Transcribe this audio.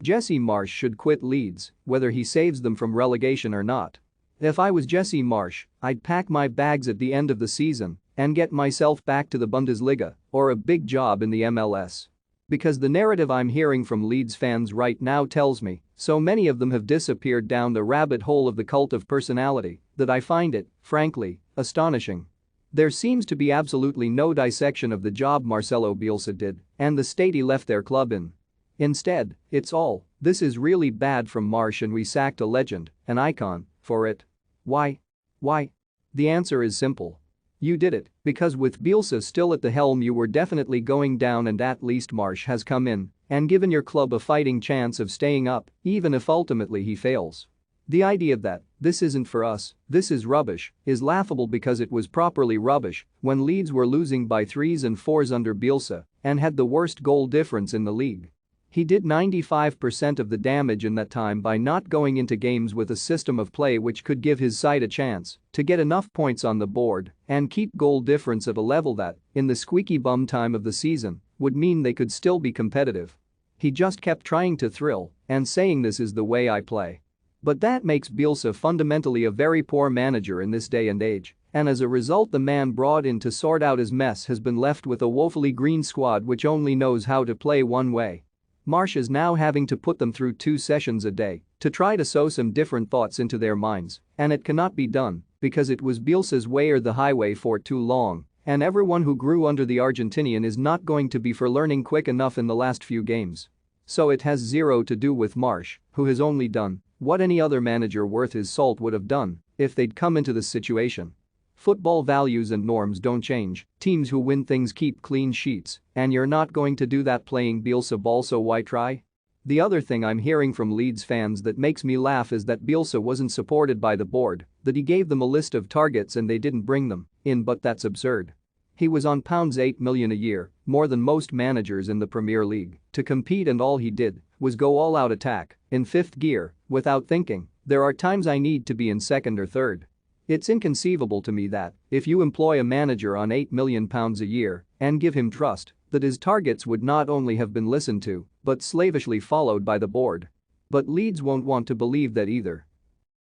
Jesse Marsch should quit Leeds, whether he saves them from relegation or not. If I was Jesse Marsch, I'd pack my bags at the end of the season and get myself back to the Bundesliga or a big job in the MLS. Because the narrative I'm hearing from Leeds fans right now tells me so many of them have disappeared down the rabbit hole of the cult of personality that I find it, frankly, astonishing. There seems to be absolutely no dissection of the job Marcelo Bielsa did and the state he left their club in. Instead, it's all, "This is really bad from Marsch and we sacked a legend, an icon, for it." Why? Why? The answer is simple. You did it because with Bielsa still at the helm you were definitely going down, and at least Marsch has come in and given your club a fighting chance of staying up, even if ultimately he fails. The idea that "this isn't for us, this is rubbish" is laughable because it was properly rubbish when Leeds were losing by 3s and 4s under Bielsa and had the worst goal difference in the league. He did 95% of the damage in that time by not going into games with a system of play which could give his side a chance to get enough points on the board and keep goal difference at a level that, in the squeaky bum time of the season, would mean they could still be competitive. He just kept trying to thrill and saying "this is the way I play." But that makes Bielsa fundamentally a very poor manager in this day and age, and as a result the man brought in to sort out his mess has been left with a woefully green squad which only knows how to play one way. Marsch is now having to put them through 2 sessions a day to try to sow some different thoughts into their minds, and it cannot be done because it was Bielsa's way or the highway for too long, and everyone who grew under the Argentinian is not going to be for learning quick enough in the last few games. So it has zero to do with Marsch, who has only done what any other manager worth his salt would have done if they'd come into this situation. Football values and norms don't change, teams who win things keep clean sheets, and you're not going to do that playing Bielsa ball, so why try? The other thing I'm hearing from Leeds fans that makes me laugh is that Bielsa wasn't supported by the board, that he gave them a list of targets and they didn't bring them in, but that's absurd. He was on £8 million a year, more than most managers in the Premier League, to compete, and all he did was go all out attack, in 5th gear, without thinking, "There are times I need to be in 2nd or 3rd. It's inconceivable to me that, if you employ a manager on £8 million a year and give him trust, that his targets would not only have been listened to, but slavishly followed by the board. But Leeds won't want to believe that either.